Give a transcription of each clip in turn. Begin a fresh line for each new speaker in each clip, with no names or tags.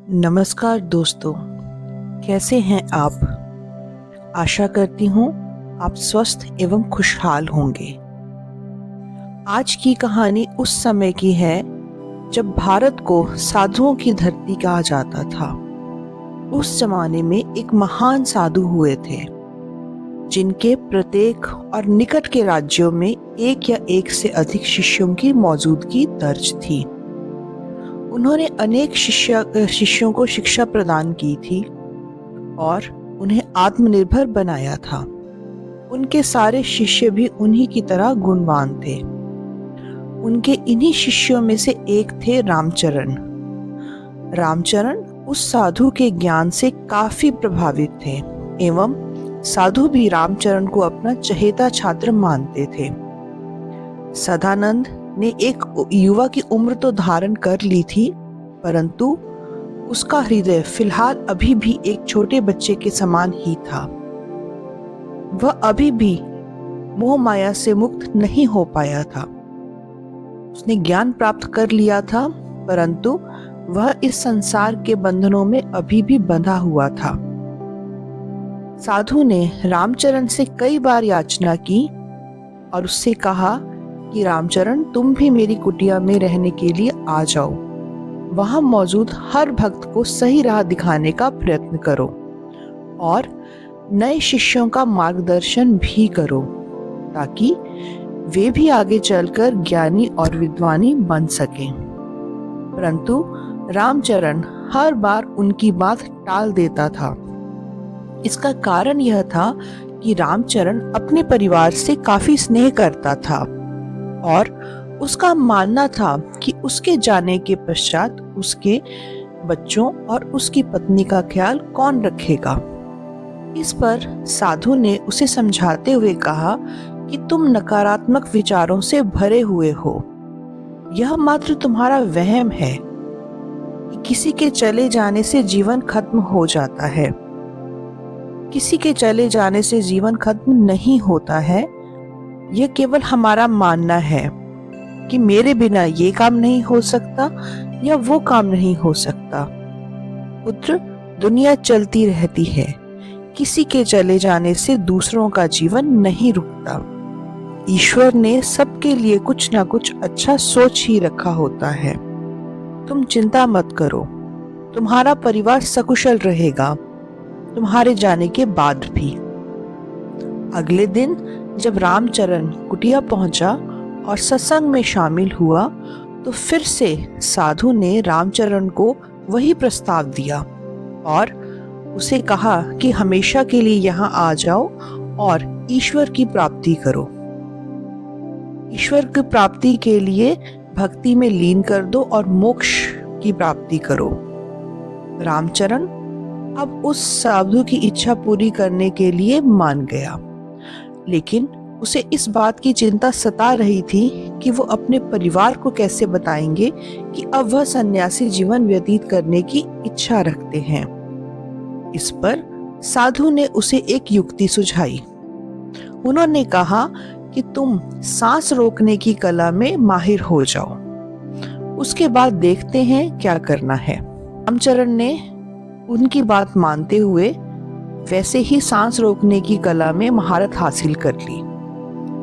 नमस्कार दोस्तों, कैसे हैं आप। आशा करती हूँ आप स्वस्थ एवं खुशहाल होंगे। आज की कहानी उस समय की है जब भारत को साधुओं की धरती कहा जाता था। उस जमाने में एक महान साधु हुए थे जिनके प्रत्येक और निकट के राज्यों में एक या एक से अधिक शिष्यों की मौजूदगी दर्ज थी। उन्होंने अनेक शिष्यों को शिक्षा प्रदान की थी और उन्हें आत्मनिर्भर बनाया था। उनके सारे शिष्य भी उन्हीं की तरह गुणवान थे। उनके इन्हीं शिष्यों में से एक थे रामचरण। रामचरण उस साधु के ज्ञान से काफी प्रभावित थे एवं साधु भी रामचरण को अपना चहेता छात्र मानते थे। सदानंद ने एक युवा की उम्र तो धारण कर ली थी, परंतु उसका हृदय फिलहाल अभी भी एक छोटे बच्चे के समान ही था। वह अभी भी मोह माया से मुक्त नहीं हो पाया था। उसने ज्ञान प्राप्त कर लिया था, परंतु वह इस संसार के बंधनों में अभी भी बंधा हुआ था। साधु ने रामचरण से कई बार याचना की और उससे कहा कि रामचरण, तुम भी मेरी कुटिया में रहने के लिए आ जाओ। वहां मौजूद हर भक्त को सही राह दिखाने का प्रयत्न करो और नए शिष्यों का मार्गदर्शन भी करो, ताकि वे भी आगे चलकर ज्ञानी और विद्वानी बन सकें। परंतु रामचरण हर बार उनकी बात टाल देता था। इसका कारण यह था कि रामचरण अपने परिवार से काफी स्नेह करता था और उसका मानना था कि उसके जाने के पश्चात उसके बच्चों और उसकी पत्नी का ख्याल कौन रखेगा। इस पर साधु ने उसे समझाते हुए कहा कि तुम नकारात्मक विचारों से भरे हुए हो। यह मात्र तुम्हारा वहम है कि किसी के चले जाने से जीवन खत्म हो जाता है। किसी के चले जाने से जीवन खत्म नहीं होता है। यह केवल हमारा मानना है कि मेरे बिना ये काम नहीं हो सकता या वो काम नहीं हो सकता। पुत्र, दुनिया चलती रहती है। किसी के चले जाने से दूसरों का जीवन नहीं रुकता। ईश्वर ने सबके लिए कुछ ना कुछ अच्छा सोच ही रखा होता है। तुम चिंता मत करो, तुम्हारा परिवार सकुशल रहेगा तुम्हारे जाने के बाद भी। अगले दिन जब रामचरण कुटिया पहुंचा और सत्संग में शामिल हुआ, तो फिर से साधु ने रामचरण को वही प्रस्ताव दिया और उसे कहा कि हमेशा के लिए यहाँ आ जाओ और ईश्वर की प्राप्ति करो। ईश्वर की प्राप्ति के लिए भक्ति में लीन कर दो और मोक्ष की प्राप्ति करो। रामचरण अब उस साधु की इच्छा पूरी करने के लिए मान गया, लेकिन उसे इस बात की चिंता सता रही थी कि वो अपने परिवार को कैसे बताएंगे कि अब वह सन्यासी जीवन व्यतीत करने की इच्छा रखते हैं। इस पर साधु ने उसे एक युक्ति सुझाई। उन्होंने कहा कि तुम सांस रोकने की कला में माहिर हो जाओ, उसके बाद देखते हैं क्या करना है। रामचरण ने उनकी बात मानते हुए वैसे ही सांस रोकने की कला में महारत हासिल कर ली।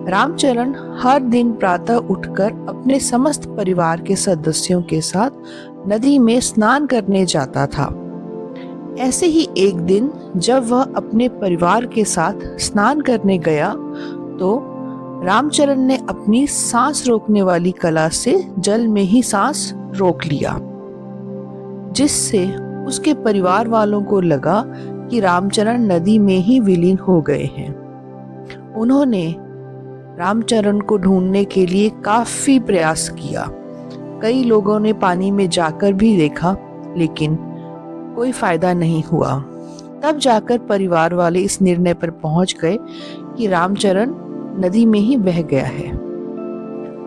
रामचरण हर दिन प्रातः उठकर अपने समस्त परिवार के सदस्यों के साथ नदी में स्नान करने जाता था। ऐसे ही एक दिन जब वह अपने परिवार के साथ स्नान करने गया, तो रामचरण ने अपनी सांस रोकने वाली कला से जल में ही सांस रोक लिया, जिससे उसके परिवार वालों को लगा कि रामचरण नदी में ही विलीन हो गए हैं। उन्होंने रामचरण को ढूंढने के लिए काफी प्रयास किया। कई लोगों ने पानी में जाकर भी देखा, लेकिन कोई फायदा नहीं हुआ। तब जाकर परिवार वाले इस निर्णय पर पहुंच गए कि रामचरण नदी में ही बह गया है।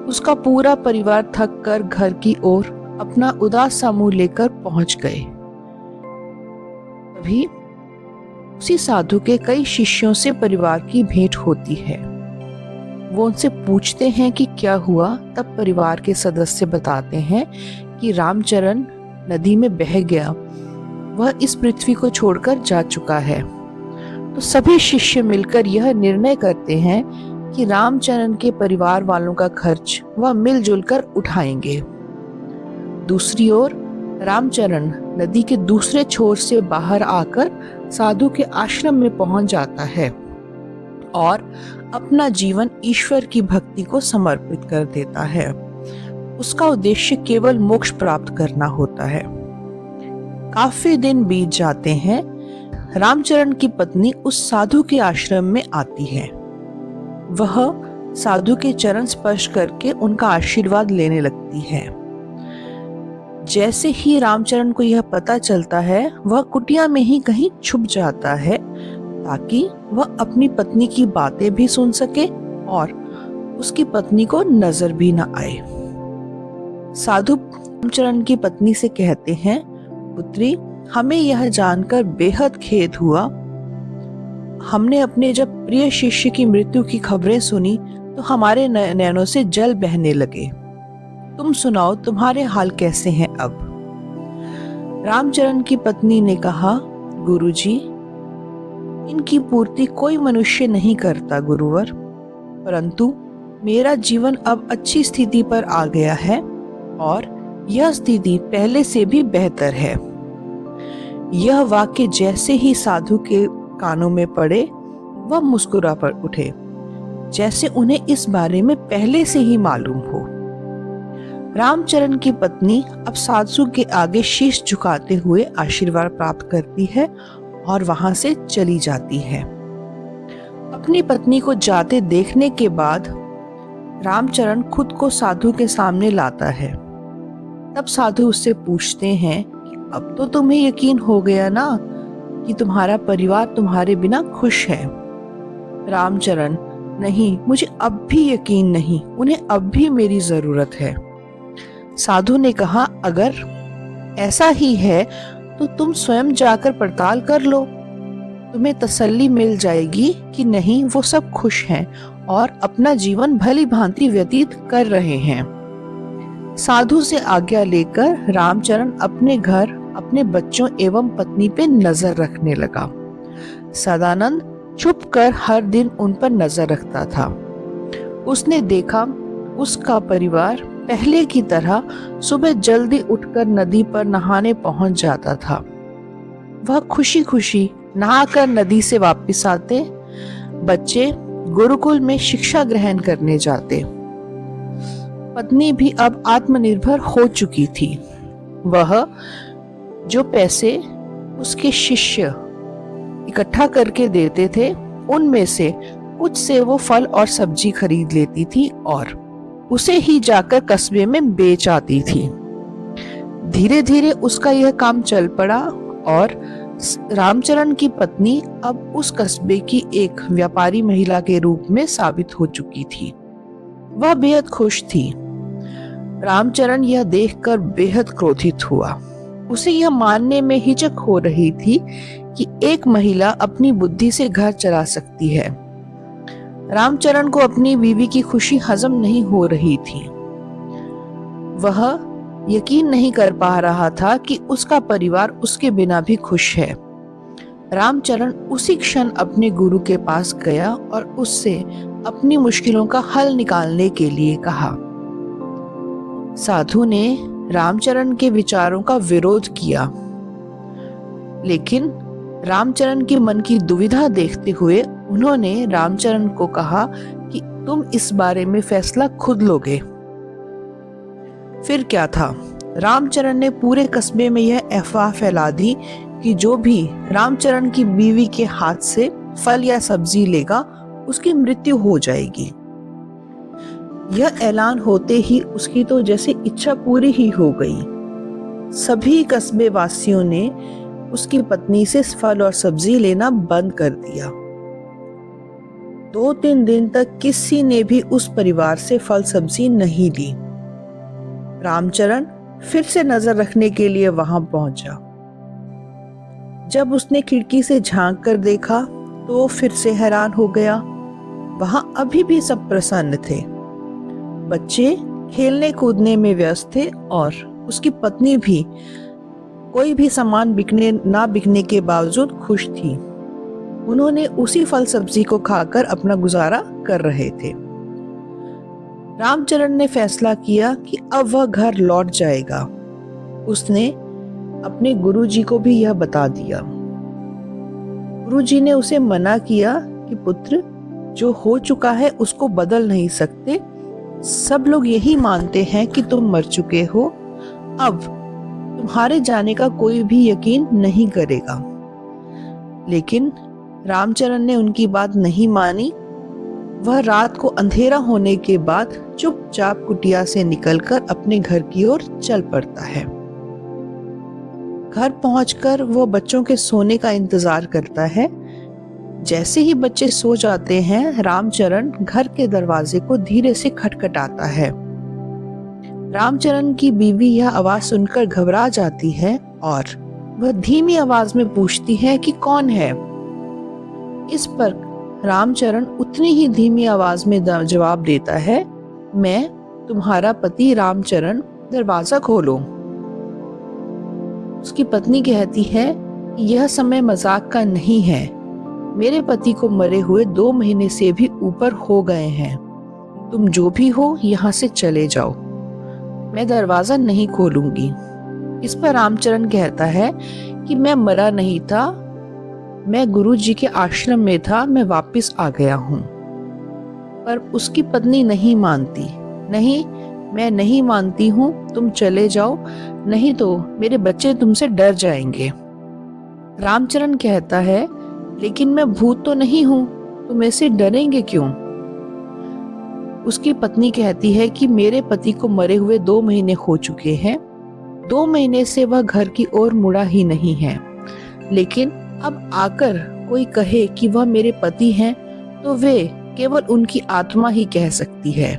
उसका पूरा परिवार थक कर घर की ओर अपना उदास सा मुंह लेकर पहुंच गए। तभी उसी साधु के कई शिष्यों से परिवार की भेंट होती है। वो उनसे पूछते हैं कि क्या हुआ। तब परिवार के सदस्य बताते हैं कि रामचरण नदी में बह गया वह इस पृथ्वी को छोड़कर जा चुका है। तो सभी शिष्य मिलकर यह निर्णय करते हैं कि रामचरण के परिवार वालों का खर्च वह मिलजुल कर उठाएंगे। दूसरी ओर रामचरण नदी के दूसरे छोर से बाहर आकर साधु के आश्रम में पहुंच जाता है और अपना जीवन ईश्वर की भक्ति को समर्पित कर देता है। उसका उद्देश्य केवल मोक्ष प्राप्त करना होता है। काफी दिन बीत जाते हैं। रामचरण की पत्नी उस साधु के आश्रम में आती है। वह साधु के चरण स्पर्श करके उनका आशीर्वाद लेने लगती है। जैसे ही रामचरण को यह पता चलता है, वह कुटिया में ही कहीं छुप जाता है ताकि वह अपनी पत्नी की बातें भी सुन सके और उसकी पत्नी को नजर भी न आए। साधु रामचरण की पत्नी से कहते हैं, पुत्री, हमें यह जानकर बेहद खेद हुआ। हमने अपने जब प्रिय शिष्य की मृत्यु की खबरें सुनी तो हमारे नैनों से जल बहने लगे। तुम सुनाओ, तुम्हारे हाल कैसे हैं अब? रामचरण की पत्नी ने कहा, गुरुजी, इनकी पूर्ति कोई मनुष्य नहीं करता गुरुवर, परंतु मेरा जीवन अब अच्छी स्थिति पर आ गया है और यह स्थिति पहले से भी बेहतर है। यह वाक्य जैसे ही साधु के कानों में पड़े, वह मुस्कुरा पड़ उठे, जैसे उन्हें इस बारे में पहले से ही मालूम हो। रामचरण की पत्नी अब साधु के आगे शीश झुकाते हुए आशीर्वाद प्राप्त करती है और वहां से चली जाती है। अपनी पत्नी को जाते देखने के बाद रामचरण खुद को साधु के सामने लाता है। तब साधु उससे पूछते हैं कि अब तो तुम्हें यकीन हो गया ना कि तुम्हारा परिवार तुम्हारे बिना खुश है? रामचरण, नहीं, मुझे अब भी यकीन नहीं, उन्हें अब भी मेरी जरूरत है। साधु ने कहा, अगर ऐसा ही है तो तुम स्वयं जाकर पड़ताल कर लो, तुम्हें तसल्ली मिल जाएगी कि नहीं, वो सब खुश हैं और अपना जीवन भली भांति व्यतीत कर रहे हैं। साधु से आज्ञा लेकर रामचरण अपने घर, अपने बच्चों एवं पत्नी पे नजर रखने लगा। सदानंद छुपकर हर दिन उन पर नजर रखता था। उसने देखा उसका परिवार पहले की तरह सुबह जल्दी उठकर नदी पर नहाने पहुंच जाता था। वह खुशी खुशी नहाकर नदी से वापस आते। बच्चे गुरुकुल में शिक्षा ग्रहण करने जाते। पत्नी भी अब आत्मनिर्भर हो चुकी थी। वह जो पैसे उसके शिष्य इकट्ठा करके देते थे, उनमें से कुछ से वो फल और सब्जी खरीद लेती थी और उसे ही जाकर कस्बे में बेच आती थी। धीरे धीरे उसका यह काम चल पड़ा और रामचरण की पत्नी अब उस कस्बे की एक व्यापारी महिला के रूप में साबित हो चुकी थी। वह बेहद खुश थी। रामचरण यह देखकर बेहद क्रोधित हुआ। उसे यह मानने में हिचक हो रही थी कि एक महिला अपनी बुद्धि से घर चला सकती है। रामचरण को अपनी बीवी की खुशी हजम नहीं हो रही थी। वह यकीन नहीं कर पा रहा था कि उसका परिवार उसके बिना भी खुश है। रामचरण उसी क्षण अपने गुरु के पास गया और उससे अपनी मुश्किलों का हल निकालने के लिए कहा। साधु ने रामचरण के विचारों का विरोध किया, लेकिन रामचरण के मन की दुविधा देखते हुए उन्होंने रामचरण को कहा कि तुम इस बारे में फैसला खुद लोगे। फिर क्या था, रामचरण ने पूरे कस्बे में यह अफवाह फैला दी कि जो भी रामचरण की बीवी के हाथ से फल या सब्जी लेगा, उसकी मृत्यु हो जाएगी। यह ऐलान होते ही उसकी तो जैसे इच्छा पूरी ही हो गई। सभी कस्बे वासियों ने उसकी पत्नी से फल और सब्जी लेना बंद कर दिया। 2-3 दिन तक किसी ने भी उस परिवार से फल सब्जी नहीं ली। रामचरण फिर से नजर रखने के लिए वहां पहुंचा। जब उसने खिड़की से झांक कर देखा तो फिर से हैरान हो गया। वहां अभी भी सब प्रसन्न थे। बच्चे खेलने कूदने में व्यस्त थे और उसकी पत्नी भी कोई भी सामान बिकने के बावजूद खुश थी। उन्होंने उसी फल सब्जी को खाकर अपना गुजारा कर रहे थे। रामचरण ने फैसला किया कि अब वह घर लौट जाएगा। उसने अपने गुरुजी को भी यह बता दिया। गुरुजी ने उसे मना किया कि पुत्र, जो हो चुका है उसको बदल नहीं सकते। सब लोग यही मानते हैं कि तुम मर चुके हो। अब तुम्हारे जाने का कोई भी यकीन नहीं करेगा। लेकिन रामचरण ने उनकी बात नहीं मानी। वह रात को अंधेरा होने के बाद चुपचाप कुटिया से निकलकर अपने घर की ओर चल पड़ता है। घर पहुंचकर वह बच्चों के सोने का इंतजार करता है। जैसे ही बच्चे सो जाते हैं, रामचरण घर के दरवाजे को धीरे से खटखटाता है। रामचरण की बीवी यह आवाज सुनकर घबरा जाती है और वह धीमी आवाज में पूछती है कि कौन है। इस पर रामचरण उतनी ही धीमी आवाज में जवाब देता है, मैं तुम्हारा पति रामचरण, दरवाजा खोलो। उसकी पत्नी कहती है, यह समय मजाक का नहीं है। मेरे पति को मरे हुए 2 महीने से भी ऊपर हो गए हैं। तुम जो भी हो यहाँ से चले जाओ, मैं दरवाजा नहीं खोलूंगी। इस पर रामचरण कहता है कि मैं मरा नहीं था, मैं गुरुजी के आश्रम में था, मैं वापस आ गया हूँ। पर उसकी पत्नी नहीं मानती। नहीं, मैं नहीं मानती हूँ, तुम चले जाओ, नहीं तो मेरे बच्चे तुमसे डर जाएंगे। रामचरण कहता है, लेकिन मैं भूत तो नहीं हूं, तुम ऐसे डरेंगे क्यों? उसकी पत्नी कहती है कि मेरे पति को मरे हुए 2 महीने हो चुके हैं। 2 महीने से वह घर की ओर मुड़ा ही नहीं है। लेकिन अब आकर कोई कहे कि वह मेरे पति हैं, तो वे केवल उनकी आत्मा ही कह सकती है।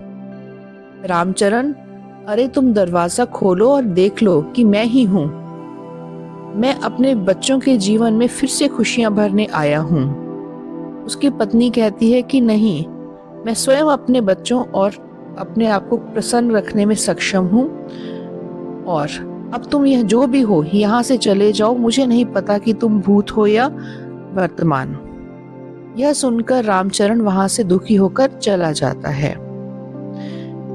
रामचरण, अरे तुम दरवाजा खोलो और देख लो कि मैं ही हूं। मैं अपने बच्चों के जीवन में फिर से खुशियां भरने आया हूं। उसकी पत्नी कहती है कि नहीं, मैं स्वयं अपने बच्चों और अपने आप को प्रसन्न रखने में सक्षम हूं, और अब तुम यह जो भी हो यहाँ से चले जाओ। मुझे नहीं पता कि तुम भूत हो या वर्तमान। यह सुनकर रामचरण वहां से दुखी होकर चला जाता है।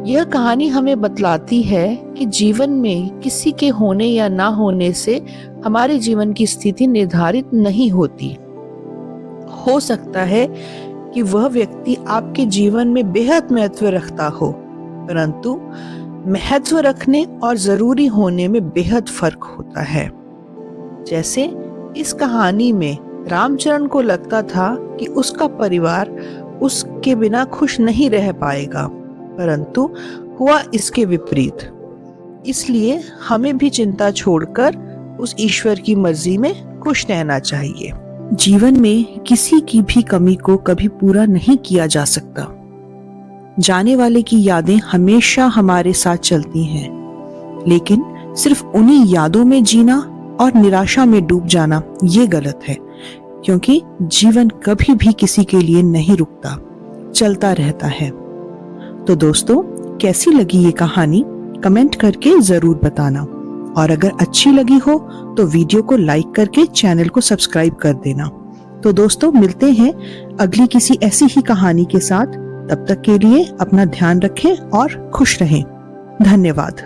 यह कहानी हमें बतलाती है कि जीवन में किसी के होने या ना होने से हमारे जीवन की स्थिति निर्धारित नहीं होती। हो सकता है कि वह व्यक्ति आपके जीवन में बेहद महत्व रखता हो, परंतु महत्व रखने और जरूरी होने में बेहद फर्क होता है। जैसे इस कहानी में रामचरण को लगता था कि उसका परिवार उसके बिना खुश नहीं रह पाएगा, परंतु हुआ इसके विपरीत। इसलिए हमें भी चिंता छोड़कर उस ईश्वर की मर्जी में खुश रहना चाहिए। जीवन में किसी की भी कमी को कभी पूरा नहीं किया जा सकता। जाने वाले की यादें हमेशा हमारे साथ चलती हैं, लेकिन सिर्फ उन्हीं यादों में जीना और निराशा में डूब जाना ये गलत है, क्योंकि जीवन कभी भी किसी के लिए नहीं रुकता, चलता रहता है। तो दोस्तों, कैसी लगी ये कहानी कमेंट करके जरूर बताना, और अगर अच्छी लगी हो तो वीडियो को लाइक करके चैनल को सब्सक्राइब कर देना। तो दोस्तों, मिलते हैं अगली किसी ऐसी ही कहानी के साथ। तब तक के लिए अपना ध्यान रखें और खुश रहें। धन्यवाद।